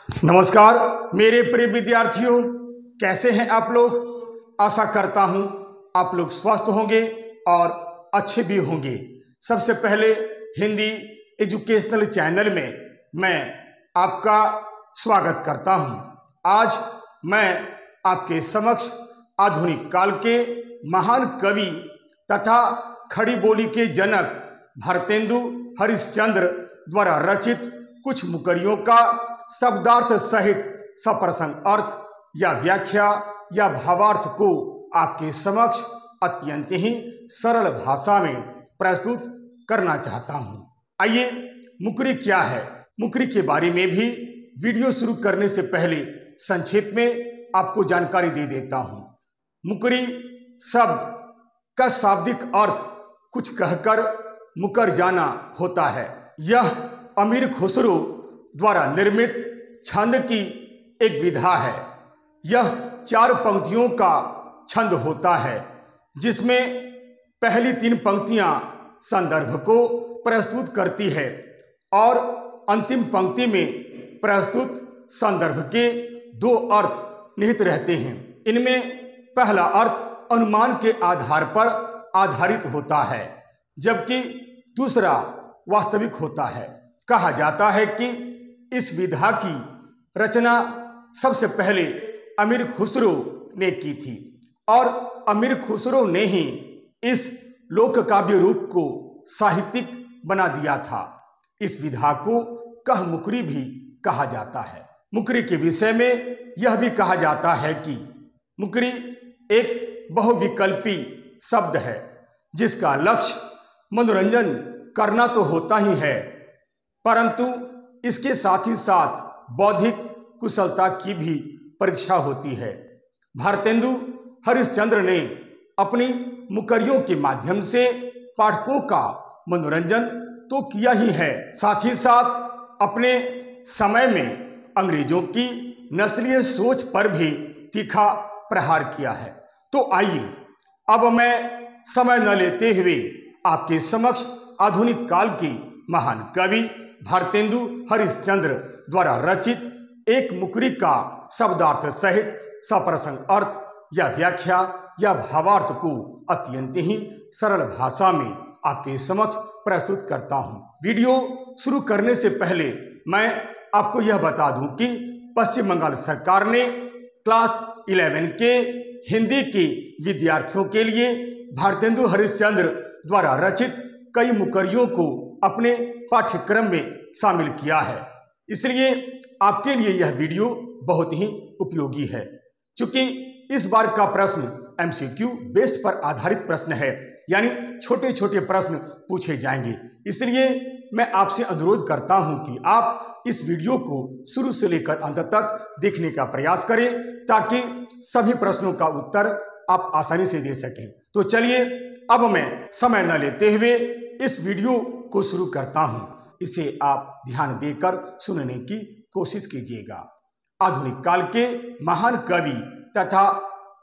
नमस्कार मेरे प्रिय विद्यार्थियों, कैसे हैं आप लोग। आशा करता हूं आप लोग स्वस्थ होंगे और अच्छे भी होंगे। सबसे पहले हिंदी एजुकेशनल चैनल में मैं आपका स्वागत करता हूं। आज मैं आपके समक्ष आधुनिक काल के महान कवि तथा खड़ी बोली के जनक भारतेंदु हरिश्चंद्र द्वारा रचित कुछ मुकरियों का शब्दार्थ सहित सप्रसंग अर्थ या व्याख्या या भावार्थ को आपके समक्ष अत्यंत ही सरल भाषा में प्रस्तुत करना चाहता हूं। आइए, मुकरी क्या है, मुकरी के बारे में भी वीडियो शुरू करने से पहले संक्षेप में आपको जानकारी दे देता हूं। मुकरी शब्द का शाब्दिक अर्थ कुछ कहकर मुकर जाना होता है। यह अमीर खुसरो द्वारा निर्मित छंद की एक विधा है। यह 4 पंक्तियों का छंद होता है, जिसमें पहली 3 पंक्तियां संदर्भ को प्रस्तुत करती है और अंतिम पंक्ति में प्रस्तुत संदर्भ के 2 अर्थ निहित रहते हैं। इनमें पहला अर्थ अनुमान के आधार पर आधारित होता है, जबकि दूसरा वास्तविक होता है। कहा जाता है कि इस विधा की रचना सबसे पहले अमीर खुसरो ने की थी और अमीर खुसरो ने ही इस लोक काव्य रूप को साहित्यिक बना दिया था। इस विधा को कह मुकरी भी कहा जाता है। मुकरी के विषय में यह भी कहा जाता है कि मुकरी एक बहुविकल्पी शब्द है, जिसका लक्ष्य मनोरंजन करना तो होता ही है, परंतु इसके साथ ही साथ बौद्धिक कुशलता की भी परीक्षा होती है। भारतेंदु हरिश्चंद्र ने अपनी मुकरियों के माध्यम से पाठकों का मनोरंजन तो किया ही है, साथ ही साथ अपने समय में अंग्रेजों की नस्लीय सोच पर भी तीखा प्रहार किया है। तो आइए, अब मैं समय न लेते हुए आपके समक्ष आधुनिक काल के महान कवि भारतेंदु हरिश्चंद्र द्वारा रचित एक मुकरी का शब्दार्थ सहित सप्रसंग अर्थ या व्याख्या या भावार्थ को अत्यंत ही सरल भाषा में आपके समक्ष प्रस्तुत करता हूं। वीडियो शुरू करने से पहले मैं आपको यह बता दूं कि पश्चिम बंगाल सरकार ने क्लास 11 के हिंदी के विद्यार्थियों के लिए भारतेंदु हरिश्चंद्र द्वारा रचित कई मुकरियों को अपने पाठ्यक्रम में शामिल किया है। इसलिए आपके लिए यह वीडियो बहुत ही उपयोगी है। चूंकि इस बार का प्रश्न MCQ बेस्ड पर आधारित प्रश्न है, यानी छोटे छोटे प्रश्न पूछे जाएंगे, इसलिए मैं आपसे अनुरोध करता हूं कि आप इस वीडियो को शुरू से लेकर अंत तक देखने का प्रयास करें, ताकि सभी प्रश्नों का उत्तर आप आसानी से दे सकें। तो चलिए, अब मैं समय न लेते हुए इस वीडियो को शुरू करता हूं। इसे आप ध्यान देकर सुनने की कोशिश कीजिएगा। आधुनिक काल के महान कवि तथा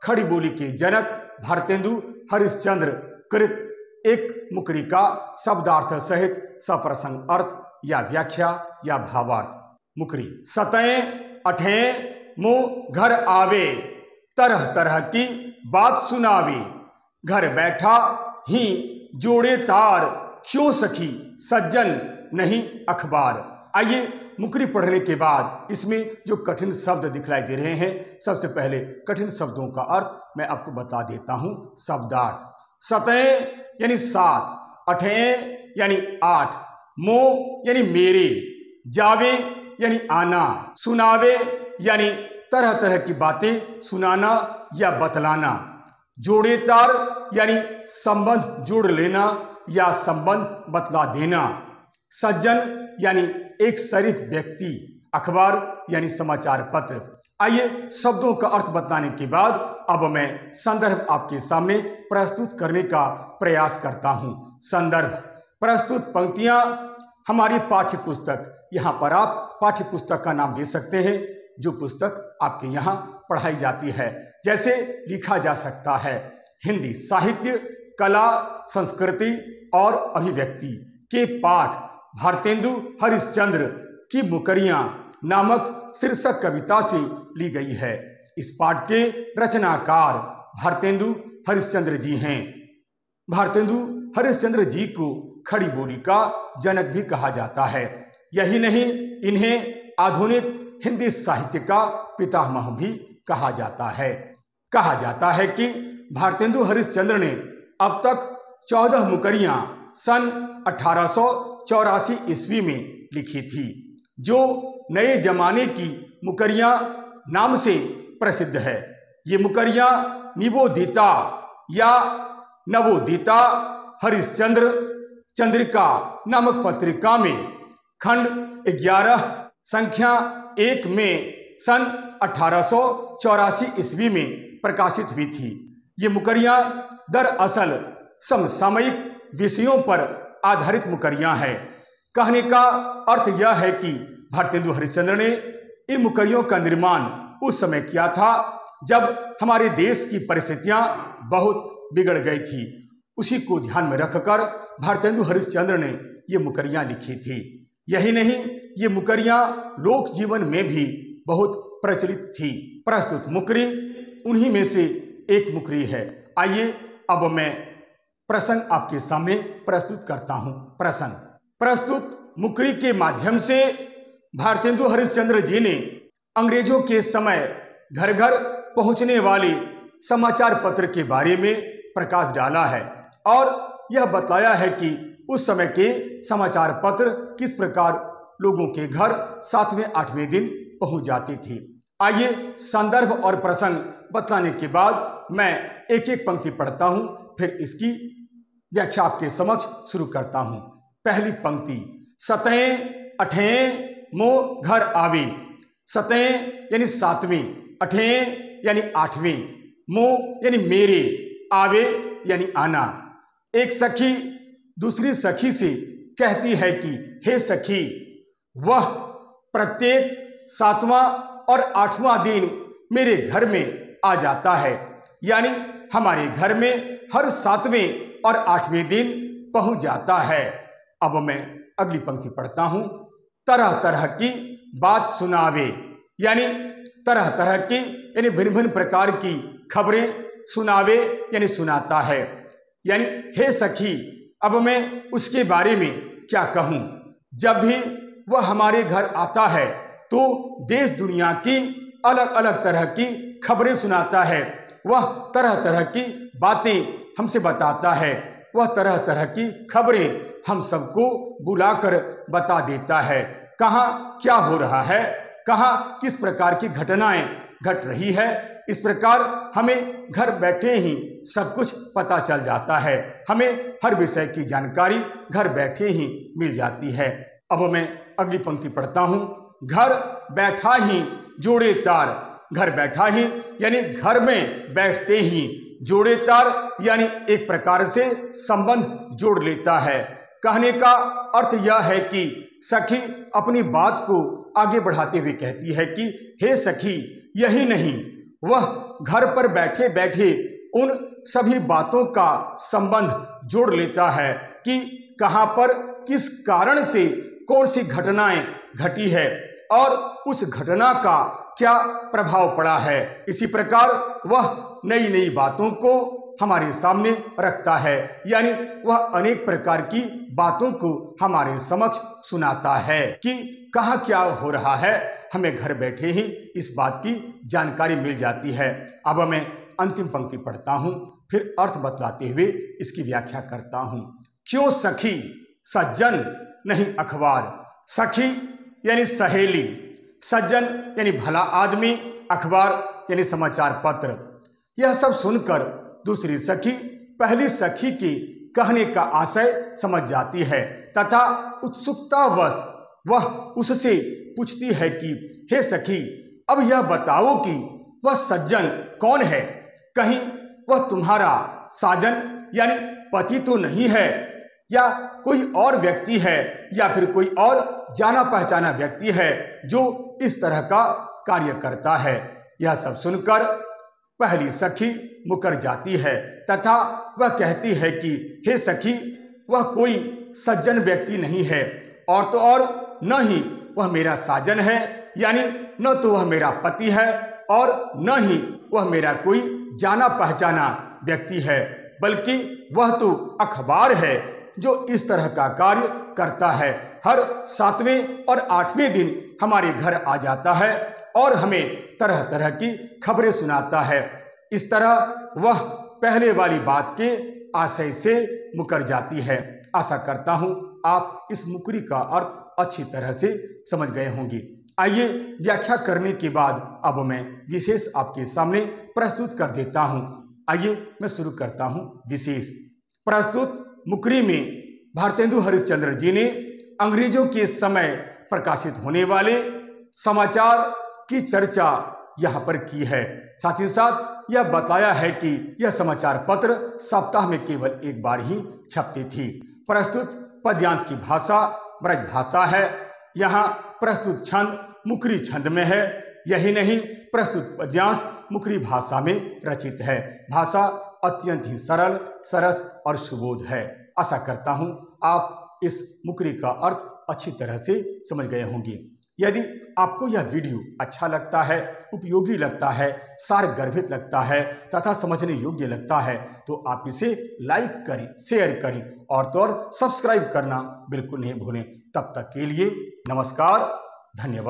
खड़ी बोली के जनक भारतेंदु हरिश्चंद्र कृत एक मुकरी का शब्दार्थ सहित सप्रसंग अर्थ या व्याख्या या भावार्थ। मुकरी। सतएं अठें मुँह घर आवे, तरह तरह की बात सुनावे, घर बैठा ही जोड़े तार, क्यों सखी सज्जन नहीं अखबार। आइए, मुकरी पढ़ने के बाद इसमें जो कठिन शब्द दिखलाई दे रहे हैं, सबसे पहले कठिन शब्दों का अर्थ मैं आपको बता देता हूं। शब्दार्थ। सतएं यानी 7, अठें यानी 8, मो यानी मेरे, जावे यानी आना, सुनावे यानी तरह तरह की बातें सुनाना या बतलाना, जोड़े तार यानी संबंध जोड़ लेना या संबंध बतला देना, सज्जन यानी एक शरीफ व्यक्ति, अखबार यानी समाचार पत्र। आइए, शब्दों का अर्थ बताने के बाद अब मैं संदर्भ आपके सामने प्रस्तुत करने का प्रयास करता हूं। संदर्भ। प्रस्तुत पंक्तियां हमारी पाठ्य पुस्तक, यहां पर आप पाठ्य पुस्तक का नाम दे सकते हैं, जो पुस्तक आपके यहाँ पढ़ाई जाती है। जैसे लिखा जा सकता है, हिंदी साहित्य, कला, संस्कृति और अभिव्यक्ति के पाठ भारतेंदु हरिश्चंद्र की मुकरियां नामक शीर्षक कविता से ली गई है। इस पाठ के रचनाकार भारतेंदु हरिश्चंद्र जी हैं। भारतेंदु हरिश्चंद्र जी को खड़ी बोली का जनक भी कहा जाता है। यही नहीं, इन्हें आधुनिक हिंदी साहित्य का पितामह भी कहा जाता है। कहा जाता है कि भारतेंदु हरिश्चंद्र ने अब तक 14 मुकरियां सन 1884 ईस्वी में लिखी थी, जो नए जमाने की मुकरियां नाम से प्रसिद्ध है। ये मुकरियां निबोधिता या नवोदिता हरिश्चंद्र चंद्रिका नामक पत्रिका में खंड 11 संख्या 1 में सन 1884 ईस्वी में प्रकाशित हुई थी। ये मुकरियां दरअसल समसामयिक विषयों पर आधारित मुकरियां हैं। कहने का अर्थ यह है कि भारतेंदु हरिश्चंद्र ने इन मुकरियों का निर्माण उस समय किया था जब हमारे देश की परिस्थितियां बहुत बिगड़ गई थी। उसी को ध्यान में रखकर भारतेंदु हरिश्चंद्र ने ये मुकरियां लिखी थी। यही नहीं, ये मुकरियां लोक जीवन में भी बहुत प्रचलित थी। प्रस्तुत मुकरी उन्हीं में से एक मुकरी है। आइए अब मैं प्रसंग आपके सामने प्रस्तुत करता हूं। प्रस्तुत मुकरी के माध्यम से भारतेंदु हरिश्चंद्र जी ने अंग्रेजों के समय घर घर पहुंचने वाले समाचार पत्र के बारे में प्रकाश डाला है और यह बतलाया है कि उस समय के समाचार पत्र किस प्रकार लोगों के घर 7वें 8वें दिन पहुंच जाती थी। आइए संदर्भ और प्रसंग बतलाने के बाद मैं एक एक पंक्ति पढ़ता हूं, फिर इसकी व्याख्या आपके समक्ष शुरू करता हूं। पहली पंक्ति, सतें अठें मो घर आवे। सतें यानी 7वें, अठें यानी 8वें, मो यानी मेरे, आवे यानी आना। एक सखी दूसरी सखी से कहती है कि हे सखी, वह प्रत्येक 7वां और 8वां दिन मेरे घर में आ जाता है, यानी हमारे घर में हर 7वें और 8वें दिन पहुंच जाता है। अब मैं अगली पंक्ति पढ़ता हूं। तरह तरह की बात सुनावे, यानी तरह तरह की यानी भिन्न भिन्न प्रकार की खबरें सुनावे यानी सुनाता है। यानी हे सखी, अब मैं उसके बारे में क्या कहूं। जब भी वह हमारे घर आता है तो देश दुनिया की अलग अलग तरह की खबरें सुनाता है। वह तरह तरह की बातें हमसे बताता है। वह तरह तरह की खबरें हम सबको बुलाकर बता देता है। कहाँ क्या हो रहा है, कहाँ किस प्रकार की घटनाएं घट रही है, इस प्रकार हमें घर बैठे ही सब कुछ पता चल जाता है। हमें हर विषय की जानकारी घर बैठे ही मिल जाती है। अब मैं अगली पंक्ति पढ़ता हूं। घर बैठा ही जोड़े तार। घर बैठा ही यानी घर में बैठते ही, जोड़े तार यानी एक प्रकार से संबंध जोड़ लेता है। कहने का अर्थ यह है कि सखी अपनी बात को आगे बढ़ाते हुए कहती है कि हे सखी, यही नहीं, वह घर पर बैठे बैठे उन सभी बातों का संबंध जोड़ लेता है कि कहां पर किस कारण से कौन सी घटनाएं घटी है और उस घटना का क्या प्रभाव पड़ा है। इसी प्रकार वह नई नई बातों को हमारे सामने रखता है, यानी वह अनेक प्रकार की बातों को हमारे समक्ष सुनाता है कि कहाँ क्या हो रहा है। हमें घर बैठे ही इस बात की जानकारी मिल जाती है। अब मैं अंतिम पंक्ति पढ़ता हूँ, फिर अर्थ बतलाते हुए इसकी व्याख्या करता हूँ। क्यों सखी सज्जन नहीं अखबार। सखी यानी सहेली, सज्जन यानी भला आदमी, अखबार यानी समाचार पत्र। यह सब सुनकर दूसरी सखी पहली सखी के कहने का आशय समझ जाती है तथा उत्सुकतावश वह उससे पूछती है कि हे सखी, अब यह बताओ कि वह सज्जन कौन है। कहीं वह तुम्हारा साजन यानी पति तो नहीं है, या कोई और व्यक्ति है, या फिर कोई और जाना पहचाना व्यक्ति है जो इस तरह का कार्य करता है। यह सब सुनकर पहली सखी मुकर जाती है तथा वह कहती है कि हे सखी, वह कोई सज्जन व्यक्ति नहीं है, और तो और न ही वह मेरा साजन है, यानी न तो वह मेरा पति है और न ही वह मेरा कोई जाना पहचाना व्यक्ति है, बल्कि वह तो अखबार है जो इस तरह का कार्य करता है। हर 7वें और 8वें दिन हमारे घर आ जाता है और हमें तरह तरह की खबरें सुनाता है। इस तरह वह पहले वाली बात के आशय से मुकर जाती है। आशा करता हूं आप इस मुकरी का अर्थ अच्छी तरह से समझ गए होंगे। आइए व्याख्या करने के बाद अब मैं विशेष आपके सामने प्रस्तुत कर देता हूं। आइए मैं शुरू करता हूं विशेष। प्रस्तुत मुकरी में भारतेंदु हरिश्चंद्र जी ने अंग्रेजों के समय प्रकाशित होने वाले समाचार की चर्चा यहाँ पर की है। साथ ही साथ यह बताया है कि यह समाचार पत्र सप्ताह में केवल एक बार ही छपती थी। प्रस्तुत पद्यांश की भाषा ब्रज भाषा है। यहाँ प्रस्तुत छंद मुकरी छंद में है। यही नहीं, प्रस्तुत पद्यांश मुकरी भाषा में रचित है। भाषा अत्यंत ही सरल, सरस और सुबोध है। आशा करता हूँ आप इस मुकरी का अर्थ अच्छी तरह से समझ गए होंगे। यदि आपको यह वीडियो अच्छा लगता है, उपयोगी लगता है, सार गर्भित लगता है तथा समझने योग्य लगता है तो आप इसे लाइक करें, शेयर करें और तो और सब्सक्राइब करना बिल्कुल नहीं भूलें। तब तक के लिए नमस्कार, धन्यवाद।